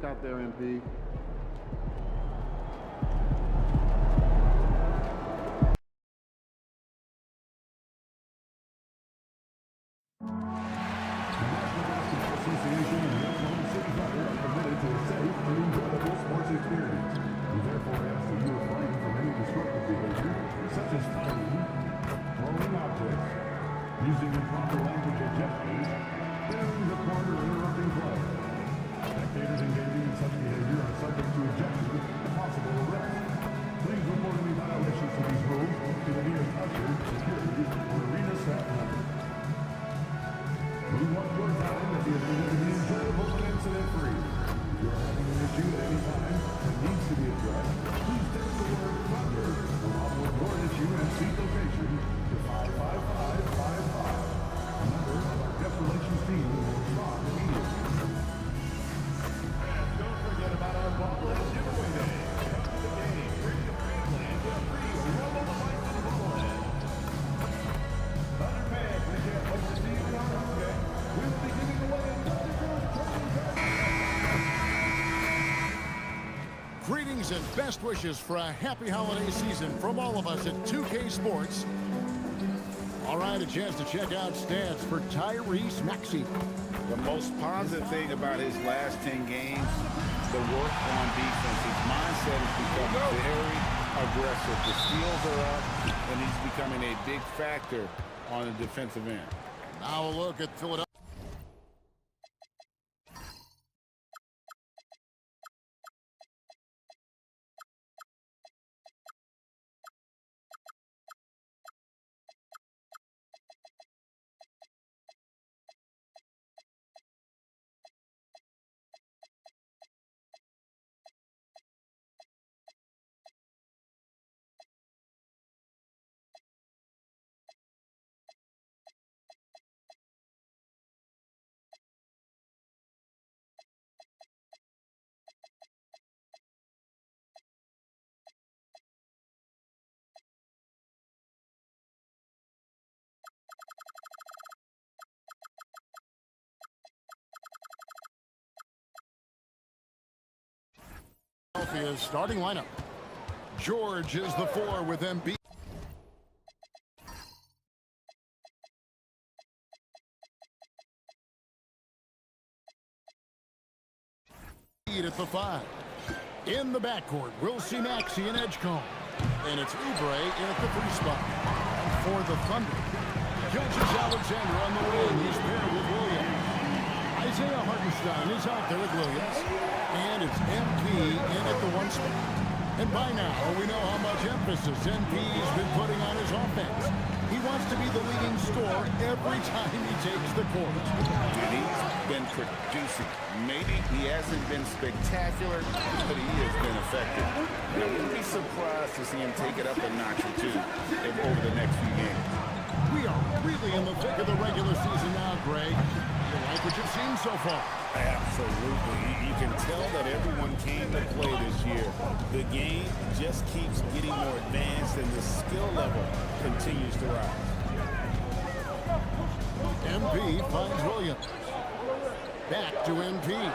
luck out there, MP. Using improper language or gestures, clearing the corner, interrupting play. Spectators engaging in such behavior are subject to ejection and possible arrest. Please report any violations to these rules to the nearest usher, security, or arena staff member. We want your time at the arena to be enjoyable and incident-free. If you are having an issue at any time that needs to be addressed, please text the word "thunder" along with your issue and seat location to 55555. A member of our guest relations team will respond immediately. And don't forget about our bobblehead giveaway day. Come to the game, bring your family, and get a free Roll the Bison bobblehead. Thunder fans, we can't wait to see you on Thursday. We will be giving away a Greetings and best wishes for a happy holiday season from all of us at 2K Sports. All right, a chance to check out stats for Tyrese Maxey. The most positive thing about his last 10 games, the work on defense. His mindset has become very aggressive. The steals are up, and he's becoming a big factor on the defensive end. Now a look at Philadelphia. Philadelphia's starting lineup. George is the 4 with Embiid at the 5. In the backcourt, we'll see Maxey and Edgecombe. And it's Oubre in at the 3 spot. For the Thunder, Gilgeous-Alexander on the wing. He's paired with Williams. Isaiah Hartenstein is out there with Williams. And it's MP in at the 1 spot. And by now, we know how much emphasis MP's been putting on his offense. He wants to be the leading scorer every time he takes the court. And he's been producing. Maybe he hasn't been spectacular, but he has been effective. And I wouldn't be surprised to see him take it up a notch or two over the next few games. We are really in the thick of the regular season now, Greg. You like what you've seen so far? Absolutely. You can tell that everyone came to play this year. The game just keeps getting more advanced and the skill level continues to rise. MP finds Williams. Back to MP.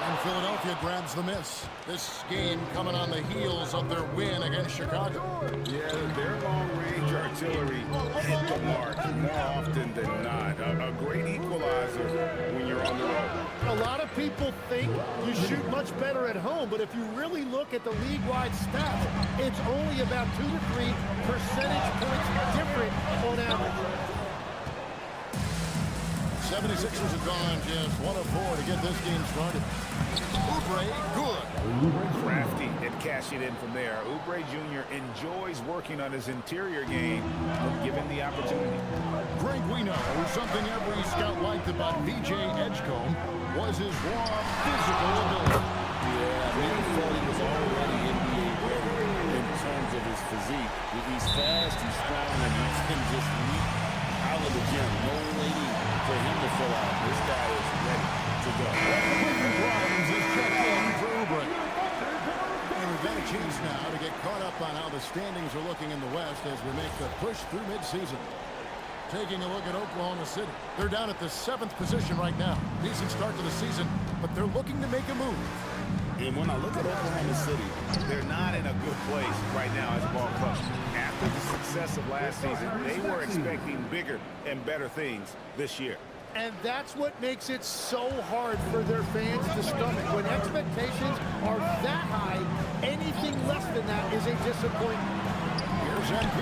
And Philadelphia grabs the miss. This game coming on the heels of their win against Chicago. Yeah, their long-range artillery hit the mark more often than not. A great equalizer when you're on the road. A lot of people think you shoot much better at home, but if you really look at the league-wide stats, it's only about 2 to 3 percentage points different on average. 76ers have gone just 1 of 4 to get this game started. Oubre, good. Crafty and cashing in from there. Oubre Jr. enjoys working on his interior game when given the opportunity. Greg, we know something every scout liked about VJ Edgecombe was his raw physical ability. Yeah, many thought he was already NBA ready in terms of his physique. He's fast, he's strong, and he can just leap out of the gym. No waiting for him to fill out. This guy is ready to go. Grimes is checked in for Oubre. And we've got a chance now to get caught up on how the standings are looking in the West as we make the push through midseason. Taking a look at Oklahoma City. They're down at the 7th position right now. Decent start to the season, but they're looking to make a move. And when I look at Oklahoma City, they're not in a good place right now as a ball club. After the success of last season, they were expecting bigger and better things this year. And that's what makes it so hard for their fans to stomach. When expectations are that high, anything less than that is a disappointment. Here's MP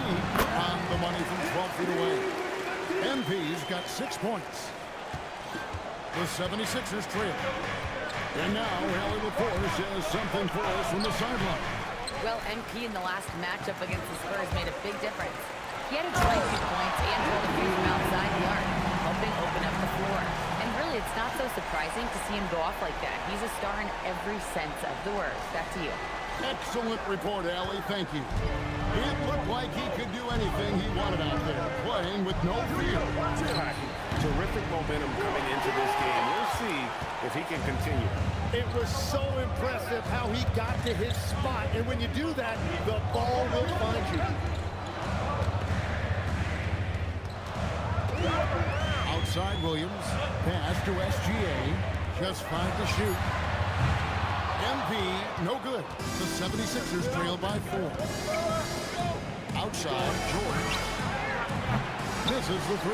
on the money from 12 feet away. MP's got 6 points. The 76ers trail. And now Allie LaForce has something for us from the sideline. Well, MP in the last matchup against the Spurs made a big difference. He had a 22 points and drove a few from outside the arc, helping open up the floor. And really, it's not so surprising to see him go off like that. He's a star in every sense of the word. Back to you. Excellent report, Allie. Thank you. It looked like he could do anything he wanted out there, playing with no fear. Terrific momentum coming into this game. We'll see if he can continue. It was so impressive how he got to his spot. And when you do that, the ball will find you. Outside Williams, pass to SGA, just 5 to shoot. MP, no good. The 76ers trail by 4. Outside, George misses the 3.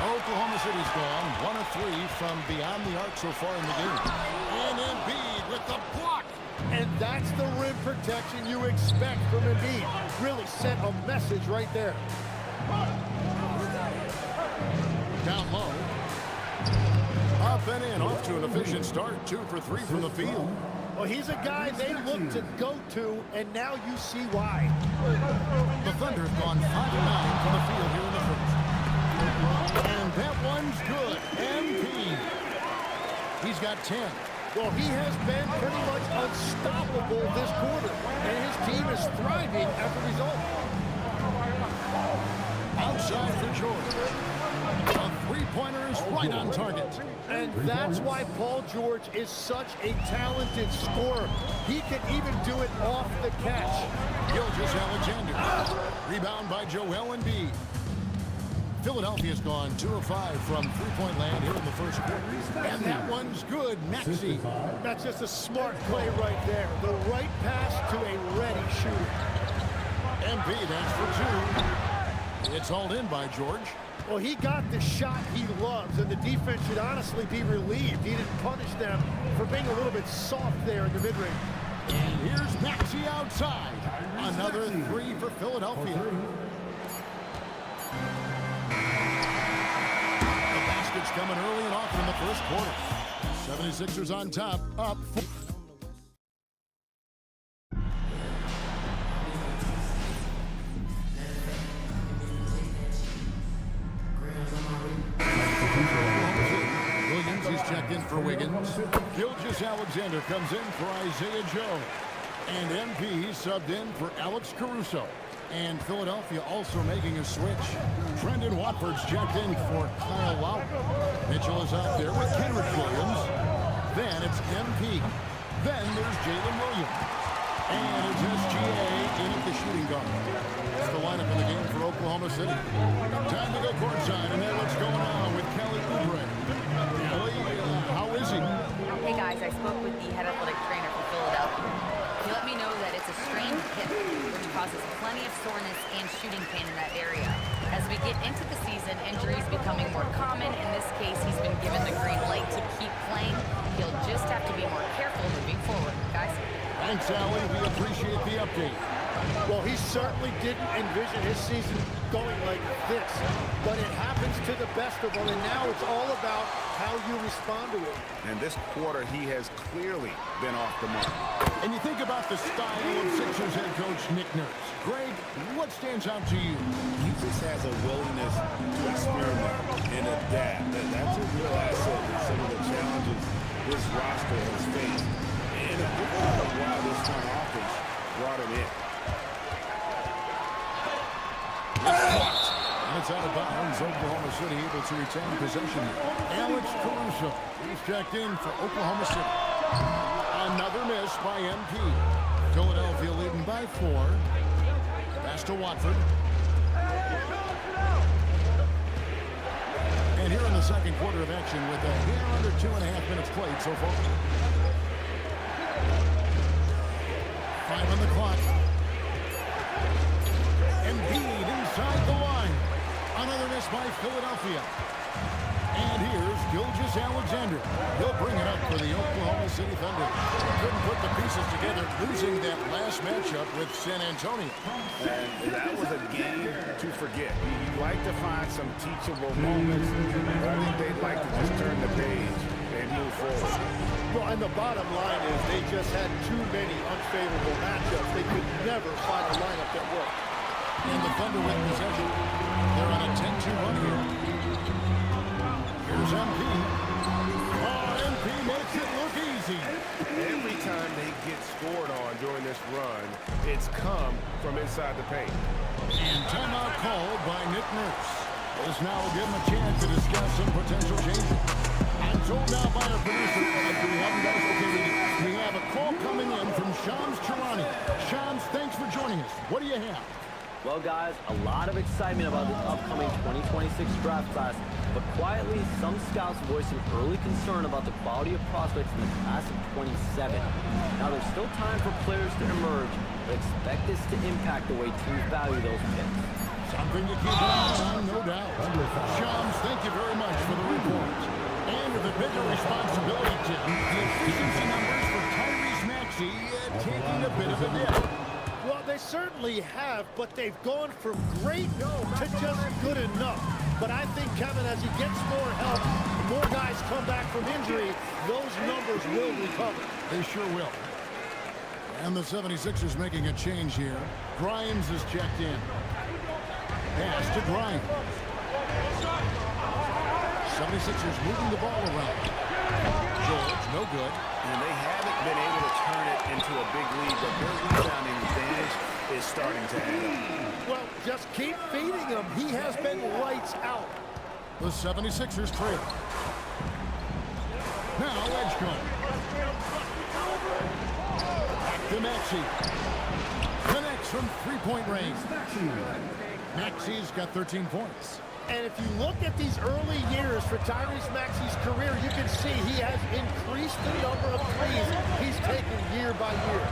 Oklahoma City's gone 1 of 3 from beyond the arc so far in the game. And Embiid with the block. And that's the rim protection you expect from Embiid. Really sent a message right there. Down low. Up and in, off to an efficient start. 2 for 3 from the field. Well, he's a guy they look to go to, and now you see why. The Thunder have gone 5 of 9 from the field here in the first. And that one's good. MP. He's got 10. Well, he has been pretty much unstoppable this quarter, and his team is thriving as a result. Outside for George. A three-pointer is right on target. And that's why Paul George is such a talented scorer. He can even do it off the catch. Gilgeous-Alexander. Rebound by Joel Embiid. Philadelphia's gone 2 of 5 from three-point land here in the first quarter. And that one's good. Maxey. That's just a smart play right there. The right pass to a ready shooter. Embiid has for 2. It's hauled in by George. Well, he got the shot he loves, and the defense should honestly be relieved. He didn't punish them for being a little bit soft there in the mid-range. And here's Maxey outside. Another 3 for Philadelphia. The basket's coming early and often in the first quarter. 76ers on top, up 4. Williams, he's checked in for Wiggins. Gilgeous-Alexander comes in for Isaiah Joe. And MP subbed in for Alex Caruso. And Philadelphia also making a switch. Trendon Watford's checked in for Kyle Lowry. Mitchell is out there with Kenrich Williams. Then it's MP. Then there's Jalen Williams. And it's SGA in at the shooting guard. That's the lineup in the game for Oklahoma City. Time to go courtside, and then what's going on with Kelly Oubre. Kelly, how is he? Hey guys, I spoke with the head athletic trainer for Philadelphia. He let me know that it's a strained hip, which causes plenty of soreness and shooting pain in that area. As we get into the season, injuries becoming more common. In this case, he's been given the green light to keep playing. He'll just have to be more careful moving forward, guys. Thanks, Allie. We appreciate the update. Well, he certainly didn't envision his season going like this, but it happens to the best of them, and now it's all about how you respond to it. And this quarter, he has clearly been off the mark. And you think about the style of Sixers head coach Nick Nurse. Greg, what stands out to you? He just has a willingness to experiment and adapt. And that's a real asset in some of the challenges this roster has faced. And a big part of why this front office brought him in. And it's out of bounds. Oklahoma City able to retain possession. Alex Caruso is checked in for Oklahoma City. Another miss by MP. Philadelphia leading by 4. Pass to Watford. And here in the second quarter of action with a hair under 2.5 minutes played so far. 5 on the clock. Embiid inside the line. Another miss by Philadelphia. And here's Gilgeous-Alexander. He'll bring it up for the Oklahoma City Thunder. Couldn't put the pieces together, losing that last matchup with San Antonio. And that was a game to forget. You like to find some teachable moments. I think they'd like to just turn the page and move forward. Well, and the bottom line is they just had too many unfavorable matchups. They could never find a lineup that worked. And the Thunder with possession. They're on a 10-2 run here. Here's MP. Oh, MP makes it look easy. Every time they get scored on during this run, it's come from inside the paint. And timeout called by Nick Nurse. This now will give him a chance to discuss some potential changes. I'm told now by our producer, we haven't got us okay, we have a call coming in from Shams Charani. Shams, thanks for joining us. What do you have? Well, guys, a lot of excitement about this upcoming 2026 draft class, but quietly, some scouts voicing early concern about the quality of prospects in the class of 27. Now, there's still time for players to emerge, but expect this to impact the way teams value those picks. Something to keep an eye on, no doubt. Shams, thank you very much for the report. And with a bigger responsibility, Tim, the efficiency numbers for Tyrese Maxey taking a bit of a dip. Well, they certainly have, but they've gone from great to just good enough. But I think, Kevin, as he gets more help, more guys come back from injury, those numbers will recover. They sure will. And the 76ers making a change here. Grimes is checked in. Pass to Grimes. 76ers moving the ball around. George, no good. And they haven't been able to turn it into a big lead, but their rebounding advantage is starting to add up. Well, just keep feeding him. He has been lights out. The 76ers trail. Now Edgecombe. Back to Maxey. Connects from three-point range. Maxey's got 13 points. And if you look at these early years for Tyrese Maxey's career, you can see he has increased the number of threes he's taken year by year.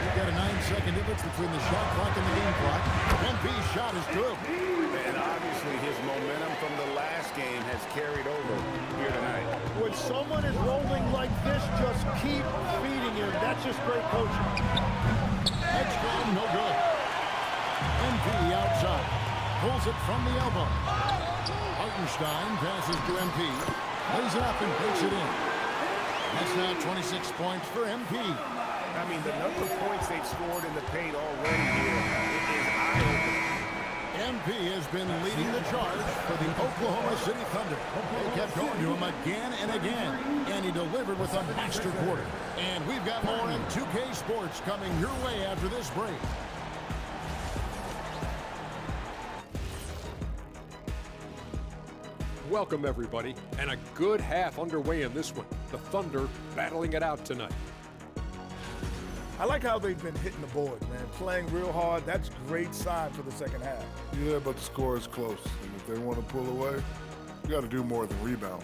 You've got a 9-second difference between the shot clock and the game clock. MP's shot is good. And obviously his momentum from the last game has carried over here tonight. When someone is rolling like this, just keep feeding him. That's just great coaching. Edgecombe, no good. MP outside. Pulls it from the elbow. Hartenstein passes to MP. Lays it up and takes it in. That's now 26 points for MP. I mean, the number of points they've scored in the paint already here is eye-opening. MP has been leading the charge for the Oklahoma City Thunder. They kept going to him again and again, and he delivered with a master quarter. And we've got more in 2K Sports coming your way after this break. Welcome, everybody, and a good half underway in this one. The Thunder battling it out tonight. I like how they've been hitting the boards, man. Playing real hard. That's great sign for the second half. Yeah, but the score is close. And if they want to pull away, you got to do more than rebound.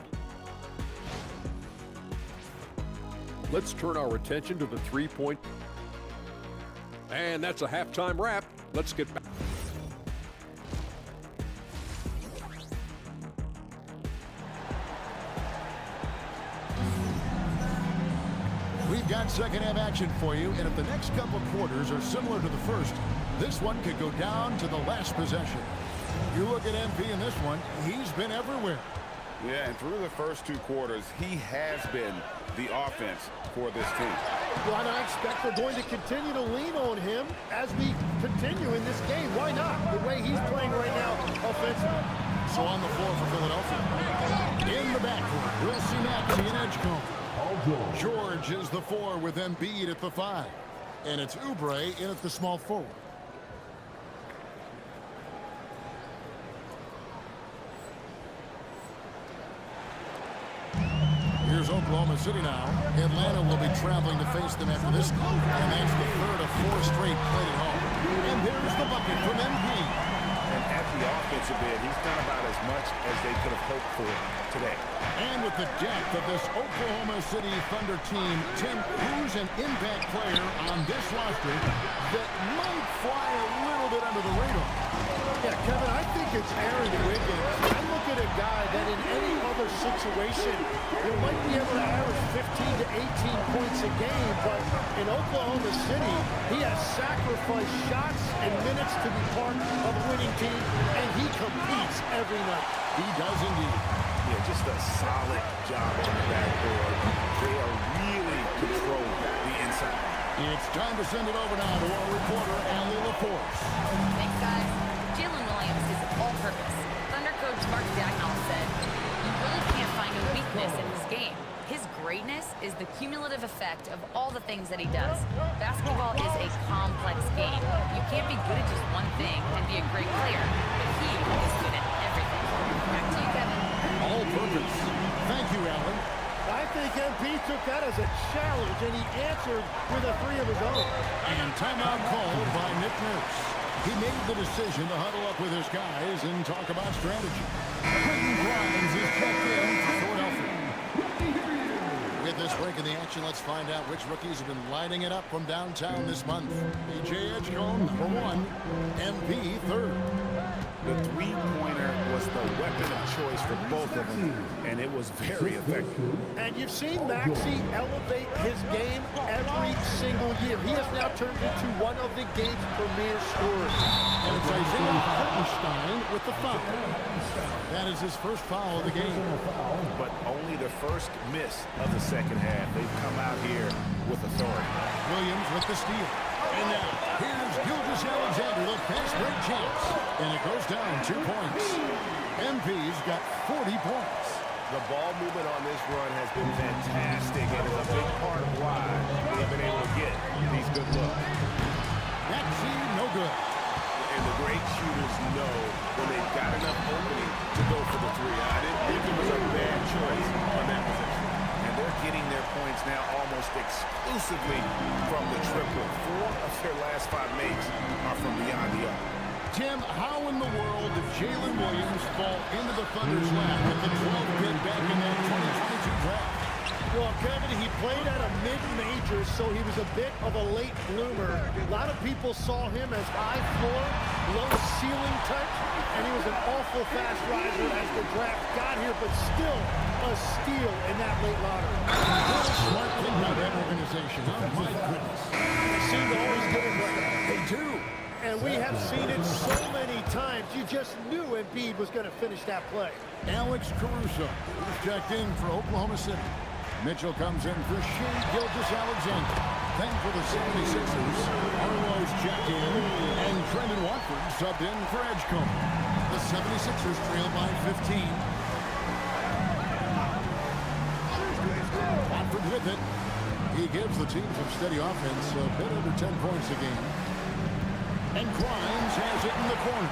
Let's turn our attention to the three-point. And that's a halftime wrap. Let's get back. We've got second half action for you, and if the next couple quarters are similar to the first, this one could go down to the last possession. You look at MP in this one, he's been everywhere. Yeah, and through the first two quarters, he has been the offense for this team. Well, and I expect they're going to continue to lean on him as we continue in this game. Why not? The way he's playing right now offensively. So on the floor for Philadelphia. In the backcourt, we'll see Maxey and Edgecombe. George is the 4 with Embiid at the 5. And it's Oubre in at the small forward. Here's Oklahoma City now. Atlanta will be traveling to face them after this. And that's the third of 4 straight played at home. And there's the bucket from MP. And at the offensive end, he's done about as much as they could have hoped for today. And with the depth of this Oklahoma City Thunder team, Tim, who's an impact player on this roster that might fly a little bit under the radar? Yeah, Kevin, I think it's Aaron Wiggins. I look at a guy that in any other situation, might be able to average 15 to 18 points a game, but in Oklahoma City, he has sacrificed shots and minutes to be part of a winning team, and he competes every night. He does indeed. Yeah, just a solid job on the backboard. They are really controlling the inside. It's time to send it over now to our reporter, Allie LaForce. Thanks, guys. Jalen Williams is all-purpose. Thunder coach Mark Dagnall said, "You really can't find a weakness in his game. His greatness is the cumulative effect of all the things that he does. Basketball is a complex game. You can't be good at just one thing and be a great player, but he is good at everything." Back to you, Kevin. All purpose. Thank you, Alan. I think MP took that as a challenge, and he answered with a three of his own. And timeout called by Nick Nurse. He made the decision to huddle up with his guys and talk about strategy. Quentin Grimes is checked in for Philadelphia. With this break in the action, let's find out which rookies have been lighting it up from downtown this month. BJ Edgecombe, #1. MP, 3rd. The three-pointer was the weapon of choice for both of them, and it was very effective. And you've seen Maxey elevate his game every single year. He has now turned into one of the game's premier scorers. And it's Isaiah Hartenstein with the foul. That is his first foul of the game. But only the first miss of the second half. They've come out here with authority. Williams with the steal. And now, here's Gilgeous Alexander, the fast break chance. And it goes down 2 points. MP's got 40 points. The ball movement on this run has been fantastic and is a big part of why they've been able to get these good looks. Maxey, no good. And the great shooters know when they've got enough opening to go for the three. I didn't think it was a bad choice on that position. And they're getting their points now almost exclusively from the triple. 4 of their last 5 makes are from beyond the arc. Tim, how in the world did Jalen Williams fall into the Thunder's lap with the 12th pick back in that 2022 draft? Well, Kevin, he played at a mid-major, so he was a bit of a late bloomer. A lot of people saw him as high floor, low ceiling touch, and he was an awful fast riser as the draft got here, but still a steal in that late lottery. What a smart thing by that organization. Oh, my goodness. They seem to always get it right. They do. And we have seen it so many times. You just knew Embiid was going to finish that play. Alex Caruso is checked in for Oklahoma City. Mitchell comes in for Shea Gilgeous-Alexander. Then for the 76ers, Arlo's checked in, and Trendon Watford subbed in for Edgecombe. The 76ers trail by 15. Watford with it. He gives the team some steady offense, a bit under 10 points a game. And Grimes has it in the corner.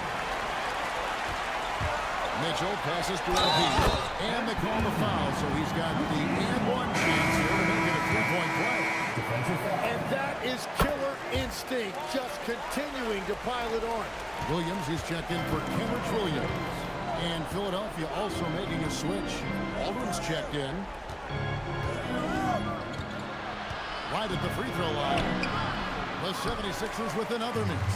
Mitchell passes to Embiid, and they call the foul, so he's got the and-one chance here to make it a three-point play. And that is killer instinct, just continuing to pile it on. Williams is checked in for Kenrich Williams. And Philadelphia also making a switch. Aldrin's checked in. Right at the free throw line. The 76ers with another miss.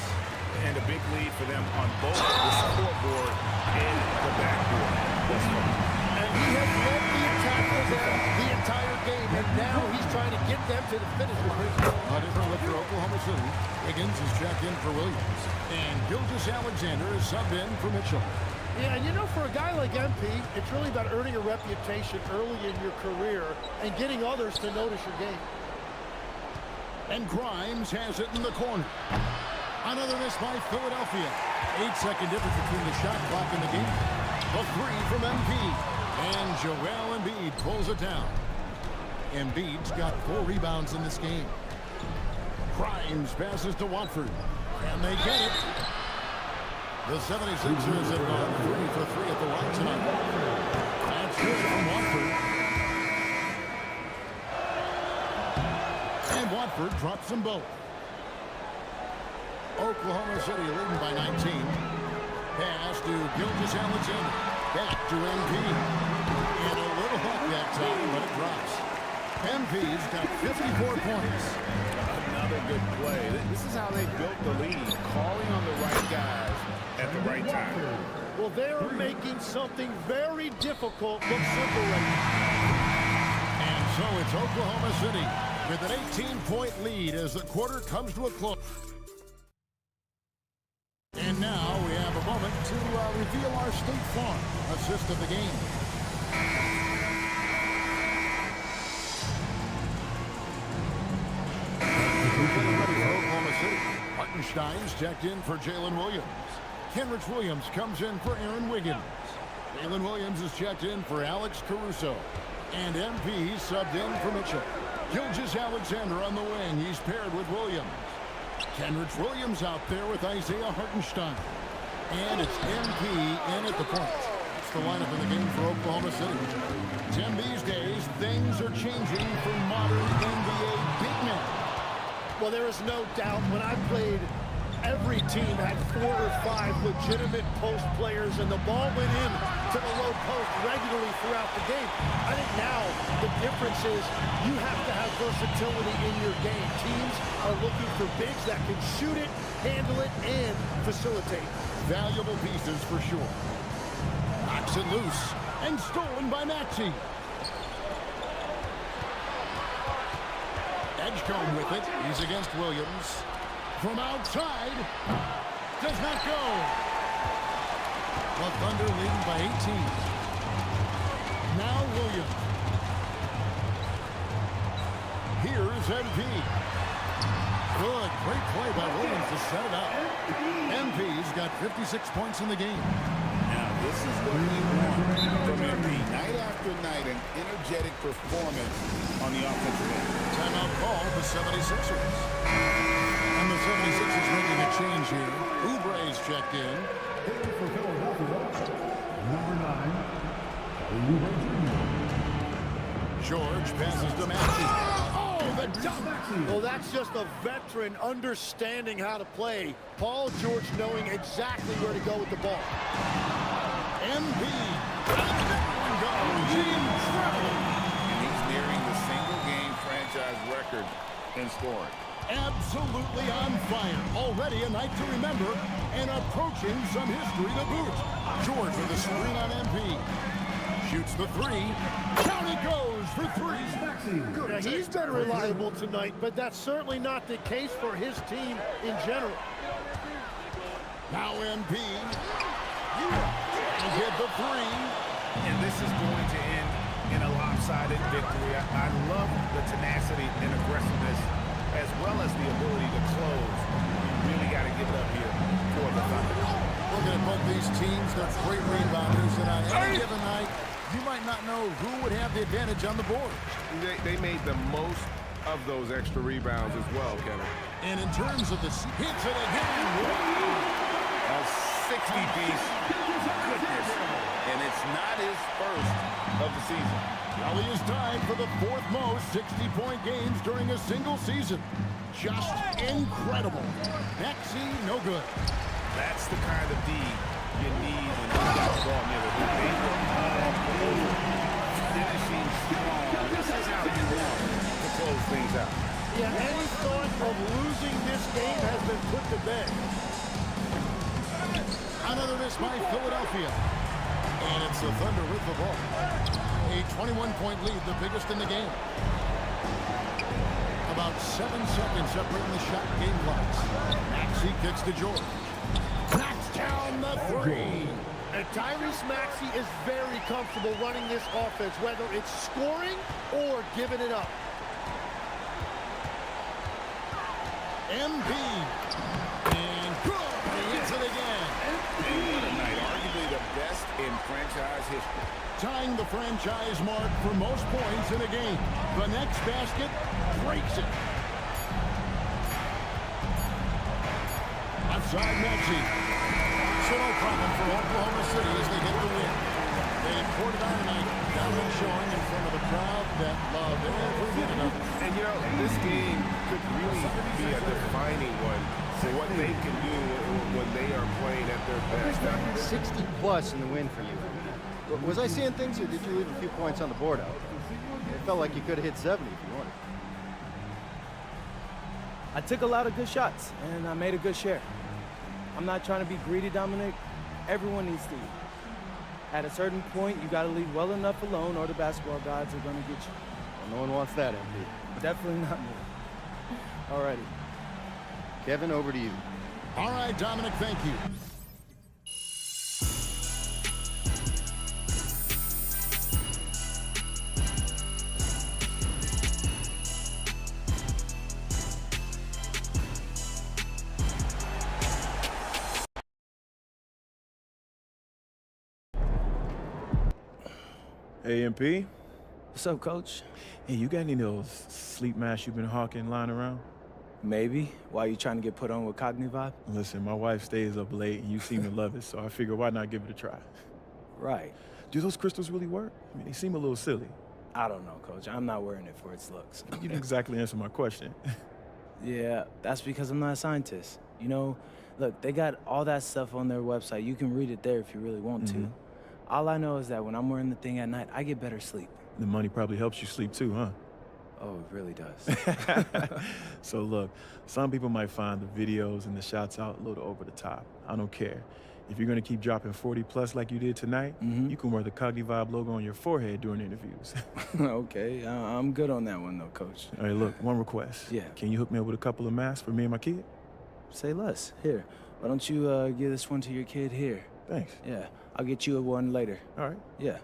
And a big lead for them on both the scoreboard and the backboard. And he has led the attack for them the entire game, and now he's trying to get them to the finish line. A different look for Oklahoma City. Higgins is checked in for Williams. And Gilgeous-Alexander is subbed in for Mitchell. Yeah, and you know, for a guy like MP, it's really about earning a reputation early in your career and getting others to notice your game. And Grimes has it in the corner. Another miss by Philadelphia. 8-second difference between the shot clock and the game. A three from MP. And Joel Embiid pulls it down. Embiid's got 4 rebounds in this game. Grimes passes to Watford. And they get it. The 76ers have gone 3 for 3 at the line tonight. That's good from Watford. And Watford drops them both. Oklahoma City leading by 19. pass to Gilgeous-Alexander. Back to MP. And a little hook that time, but it drops. MP's got 54 points. Another good play. This is how they built the lead, calling on the right guys at the right time. Well, they're making something very difficult look simple right now. And so it's Oklahoma City with an 18-point lead as the quarter comes to a close. And now we have a moment to reveal our State Farm assist of the game. Oklahoma City. Hartenstein's checked in for Jalen Williams. Kenrich Williams comes in for Aaron Wiggins. Jalen Williams is checked in for Alex Caruso. And MP subbed in for Mitchell. Gilgeous-Alexander on the wing. He's paired with Williams. Kenrich Williams out there with Isaiah Hartenstein. And it's MP in at the point. That's the lineup in the game for Oklahoma City. Tim, these days, things are changing for modern NBA big men. Well, there is no doubt when I played, every team had 4 or 5 legitimate post players, and the ball went in to the low post regularly throughout the game. I think now the difference is you have to have versatility in your game. Teams are looking for bigs that can shoot it, handle it, and facilitate. Valuable pieces for sure. Knocks it loose and stolen by Maxey. Edgecombe with it. He's against Williams. From outside. Does not go. The Thunder leading by 18. Now Williams. Here's MP. Good. Great play by Williams to set it up. MP's got 56 points in the game. Now, this is what we want from MP. Night after night, an energetic performance on the offensive end. Timeout call for 76ers. And the 76ers making a change here. Oubre's checked in. Here for Philadelphia, number 9, Oubre Jr. George passes to Maxey. Oh, the dunk! Well, that's just a veteran understanding how to play. Paul George knowing exactly where to go with the ball. MP. And that one goes in trouble. And he's nearing the single-game franchise record in scoring. Absolutely on fire. Already a night to remember and approaching some history to boot. George with a screen on MP. Shoots the three. Down it goes for 3. Now, he's been reliable tonight, but that's certainly not the case for his team in general. Now MP. And hit the 3. And this is going to end in a lopsided victory. I love the tenacity and aggressiveness as well as the ability to close. You really got to give it up here for the Thunder. Looking at both these teams, they're great rebounders, and on any given night, you might not know who would have the advantage on the board. They made the most of those extra rebounds as well, Kevin. And in terms of the hits it again, A 60-piece. Goodness. And it's not his first of the season. Kelly is tied for the 4th most 60-point games during a single season. Just incredible. Maxey, no good. That's the kind of D you need when you got the ball near the hoop. They were all over, finishing strong. This is how you want to close things out. Yeah, any thought of losing this game has been put to bed. Another miss by Philadelphia. And it's the Thunder with the ball. A 21-point lead, the biggest in the game. About 7 seconds separating the shot game clocks. Maxey kicks to George. Knocks down the 3. And Tyrese Maxey is very comfortable running this offense, whether it's scoring or giving it up. MP. And good. He hits it again. And what a night. Arguably the best in franchise history. Tying the franchise mark for most points in a game. The next basket breaks it. Outside Maxey. So no problem for Oklahoma City as they get the win. They poured it on tonight. Dominant showing in front of a crowd that loved every minute of it. And, you know, this game could really be a defining one what they can do when they are playing at their best. 60 plus in the win for you. Was I seeing things, or did you leave a few points on the board out? It felt like you could have hit 70 if you wanted. I took a lot of good shots, and I made a good share. I'm not trying to be greedy, Dominic. Everyone needs to eat. At a certain point, you got to leave well enough alone, or the basketball gods are going to get you. Well, no one wants that, MP. Definitely not me. Alrighty. Kevin, over to you. All right, Dominic, thank you. Hey, MP. What's up, Coach? Hey, you got any of those sleep masks you've been hawking lying around? Maybe. Why you trying to get put on with Cognivibe? Listen, my wife stays up late, and you seem to love it, so I figure why not give it a try? Right. Do those crystals really work? I mean, they seem a little silly. I don't know, Coach. I'm not wearing it for its looks. You didn't exactly answer my question. Yeah, that's because I'm not a scientist. You know, look, they got all that stuff on their website. You can read it there if you really want to. All I know is that when I'm wearing the thing at night, I get better sleep. The money probably helps you sleep too, huh? Oh, it really does. So look, some people might find the videos and the shots out a little over the top. I don't care. If you're gonna keep dropping 40 plus like you did tonight, you can wear the Cognivibe logo on your forehead during interviews. Okay, I'm good on that one though, Coach. All right, look, one request. Yeah. Can you hook me up with a couple of masks for me and my kid? Say less. Here, why don't you give this one to your kid here? Thanks. Yeah, I'll get you one later. All right. Yeah.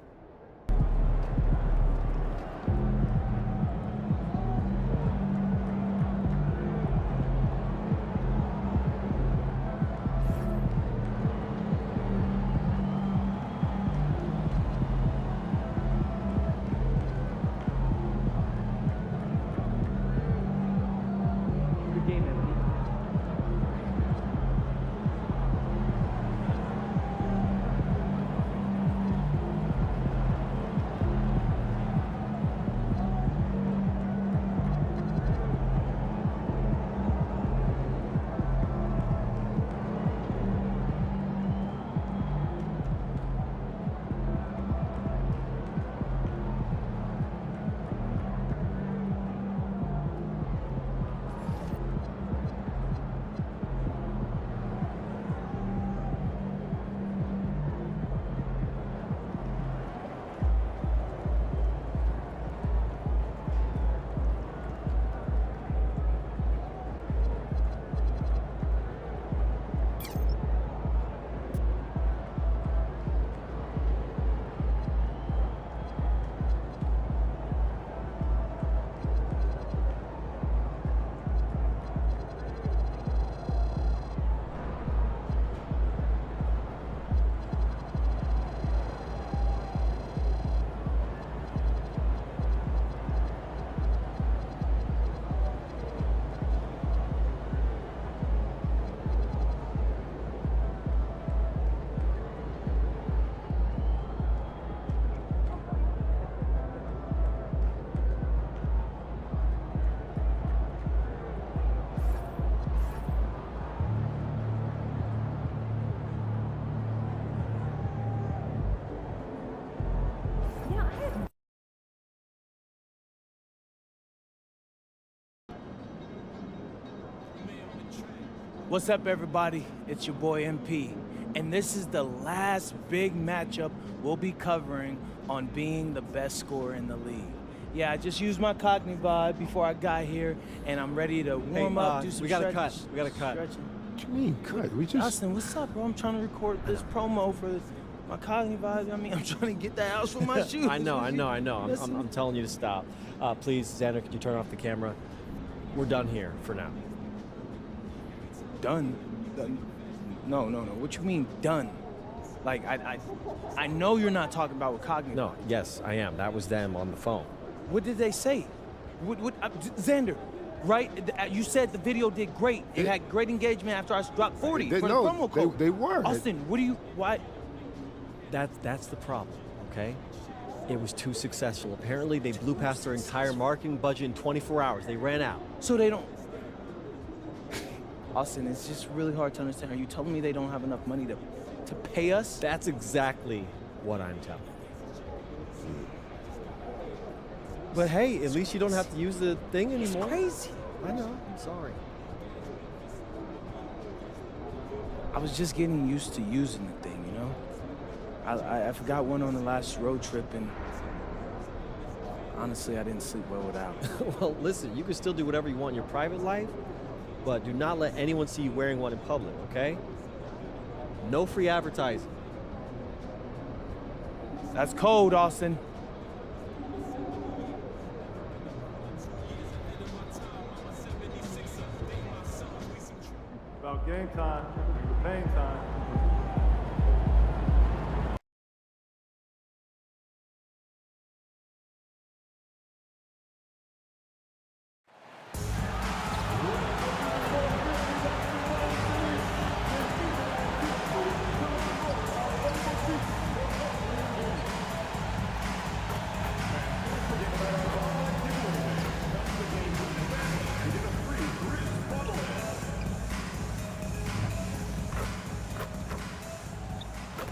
What's up, everybody? It's your boy MP, and this is the last big matchup we'll be covering on being the best scorer in the league. Yeah, I just used my Cognivibe before I got here, and I'm ready to warm up, do some we gotta stretches. cut. We gotta cut. Stretching. What do you mean, cut? We just... Austin, what's up, bro? I'm trying to record this promo for my Cognivibe. I mean, I'm trying to get that house with my shoes. I know. I'm telling you to stop. Please, Xander, can you turn off the camera? We're done here for now. Done? No. What you mean done? Like, I know you're not talking about with Cognitive. No, yes, I am. That was them on the phone. What did they say? Xander, right? You said the video did great. It had great engagement after I dropped 40 for the promo code. They were. Austin, why? That's the problem, okay? It was too successful. Apparently, they blew past their entire marketing budget in 24 hours. They ran out. So they don't... Austin, it's just really hard to understand. Are you telling me they don't have enough money to pay us? That's exactly what I'm telling you. But hey, at least you don't have to use the thing anymore. It's crazy. I know. I'm sorry. I was just getting used to using the thing, you know? I forgot one on the last road trip, and honestly, I didn't sleep well without it. Well, listen, you can still do whatever you want in your private life, but do not let anyone see you wearing one in public, okay? No free advertising. That's cold, Austin. About game time, pain time.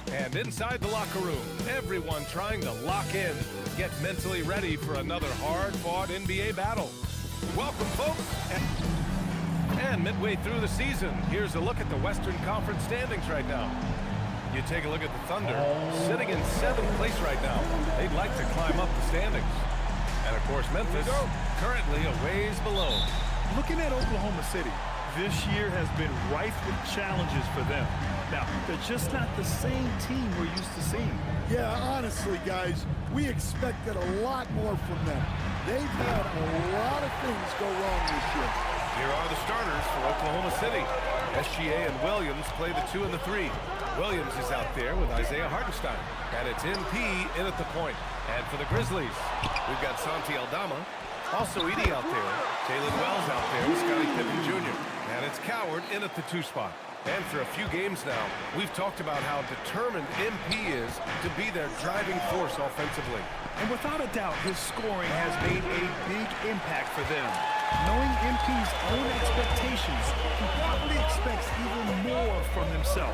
And inside the locker room, everyone trying to lock in, get mentally ready for another hard-fought NBA battle. Welcome, folks. And midway through the season, here's a look at the Western Conference standings right now. You take a look at the Thunder, sitting in 7th place right now. They'd like to climb up the standings. And, of course, Memphis, currently a ways below. Looking at Oklahoma City, this year has been rife with challenges for them. Now, they're just not the same team we're used to seeing. Yeah, honestly, guys, we expected a lot more from them. They've had a lot of things go wrong this year. Here are the starters for Oklahoma City. SGA and Williams play the 2 and the 3. Williams is out there with Isaiah Hartenstein. And it's MP in at the point. And for the Grizzlies, we've got Santi Aldama. Also Edey out there. Jalen Wells out there with Scottie Pippen Jr. And it's Coward in at the 2 spot. And for a few games now, we've talked about how determined MP is to be their driving force offensively. And without a doubt, his scoring has made a big impact for them. Knowing MP's own expectations, he probably expects even more from himself.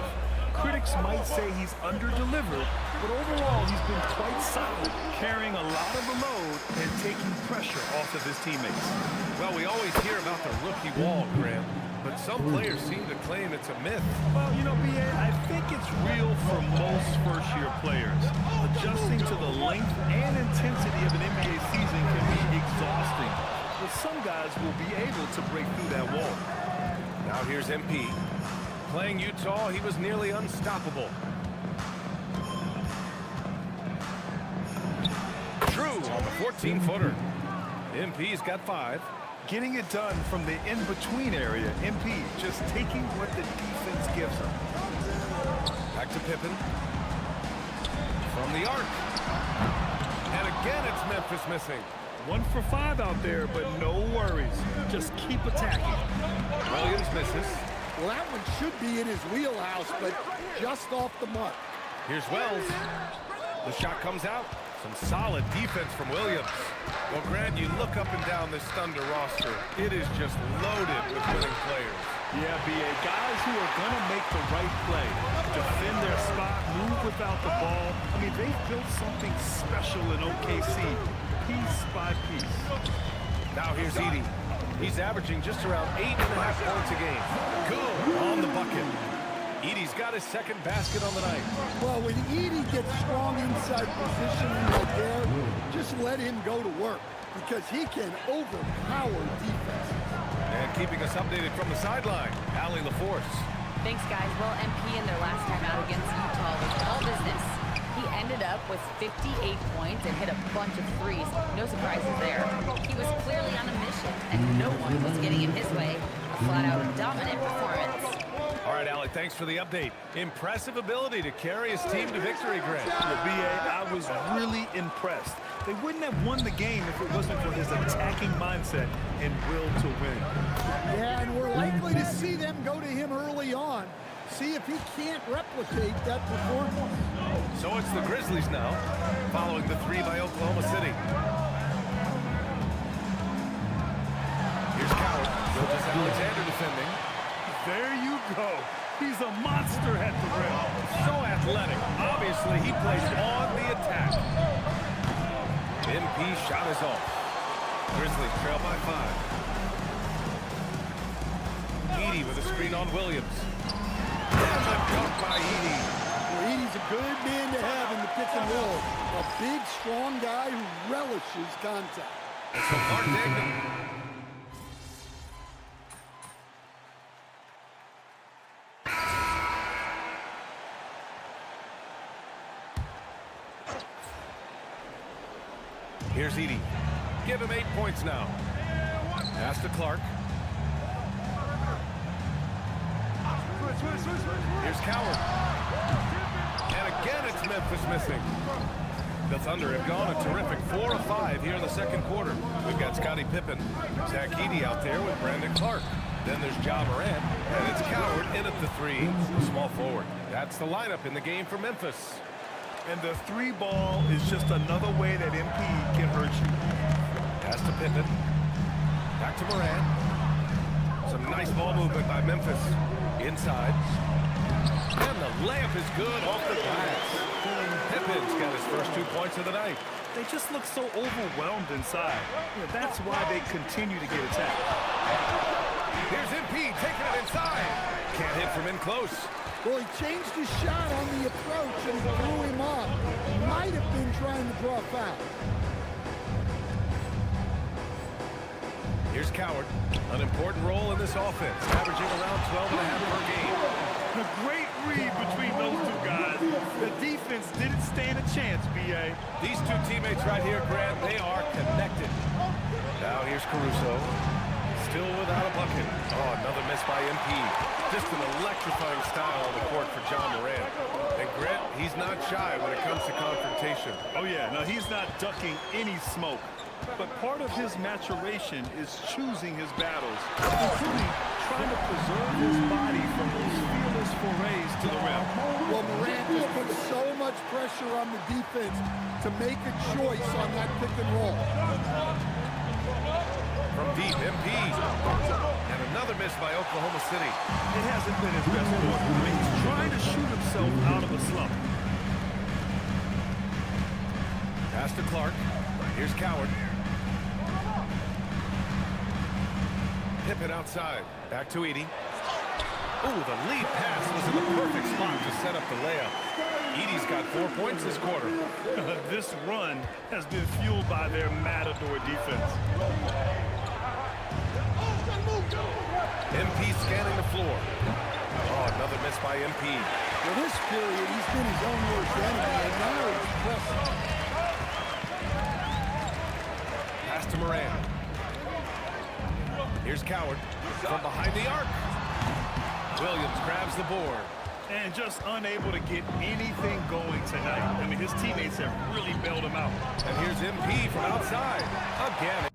Critics might say he's under-delivered, but overall he's been quite solid, carrying a lot of the load and taking pressure off of his teammates. Well, we always hear about the rookie wall, Graham, but some players seem to claim it's a myth. Well, you know, B.A., I think it's real for most first-year players. Adjusting to the length and intensity of an NBA season can be exhausting, but some guys will be able to break through that wall. Now here's MP. Playing Utah, he was nearly unstoppable. Drew on the 14-footer. MP's got 5. Getting it done from the in-between area, MP just taking what the defense gives him. Back to Pippen. From the arc. And again, it's Memphis missing. 1 for 5 out there, but no worries. Just keep attacking. Williams misses. Well, that one should be in his wheelhouse, but just off the mark. Here's Wells. The shot comes out. Some solid defense from Williams. Well, Grant, you look up and down this Thunder roster. It is just loaded with winning players. Yeah, B.A., guys who are going to make the right play, defend their spot, move without the ball. I mean, they've built something special in OKC, piece by piece. Now here's Edey. He's averaging just around 8.5 points a game. Good on the bucket. Edey's got his second basket on the night. Well, when Edey gets strong inside positioning right there, just let him go to work because he can overpower defenses. And keeping us updated from the sideline, Allie LaForce. Thanks, guys. Well, MP in their last time out against Utah was all business. He ended up with 58 points and hit a bunch of threes. No surprises there. He was clearly on a mission, and no one was getting in his way. A flat-out dominant performance. All right, Allie, thanks for the update. Impressive ability to carry his team to victory, Grant. Well, B.A., I was really impressed. They wouldn't have won the game if it wasn't for his attacking mindset and will to win. Yeah, and we're likely to see them go to him early on. See if he can't replicate that performance. So it's the Grizzlies now, following the 3 by Oklahoma City. Here's Coward. Gilgeous Alexander defending. There you go. He's a monster at the rim. So athletic. Obviously, he plays on the attack. MP shot is off. Grizzlies trail by 5. Edey with a screen on Williams. And the dunk by Edey. Well, Edey's a good man to have in the pick and roll. A big, strong guy who relishes contact. And so Mark Degnan. Here's Edey. Give him 8 points now. Pass to Clark. Here's Coward. And again, it's Memphis missing. The Thunder have gone a terrific 4 of 5 here in the second quarter. We've got Scottie Pippen, Zach Edey out there with Brandon Clark. Then there's Ja Morant, and it's Coward in at the 3, small forward. That's the lineup in the game for Memphis. And the 3 ball is just another way that MP can hurt you. Pass to Pippen. Back to Morant. Some nice ball movement by Memphis. Inside. And the layup is good off the glass. Pippen's got his first 2 points of the night. They just look so overwhelmed inside. That's why they continue to get attacked. Here's MP taking it inside. Can't hit from in close. Well, he changed his shot on the approach and he threw him off. He might have been trying to draw a foul. Here's Coward. An important role in this offense, averaging around 12.5 per game. A great read between those 2 guys. The defense didn't stand a chance, B.A. These 2 teammates right here, Grant, they are connected. Now here's Caruso. Still without a bucket. Oh, another miss by MP. Just an electrifying style on the court for Ja Morant. And Grant, he's not shy when it comes to confrontation. Oh, yeah. No, he's not ducking any smoke. But part of his maturation is choosing his battles, including trying to preserve his body from those fearless forays to the rim. Well, Morant just put so much pressure on the defense to make a choice on that pick and roll. From deep, MP. And another miss by Oklahoma City. It hasn't been his best quarter. I mean, he's trying to shoot himself out of a slump. Pass to Clark. Here's Coward. Pippen outside. Back to Edey. Ooh, the lead pass was in the perfect spot to set up the layup. Edey's got 4 points this quarter. This run has been fueled by their matador defense. MP scanning the floor. Oh, another miss by MP. For this period, he's been his own worst enemy, and now he's pressing. Pass to Morant. Here's Coward from behind the arc. Williams grabs the board. And just unable to get anything going tonight. I mean, his teammates have really bailed him out. And here's MP from outside. Again.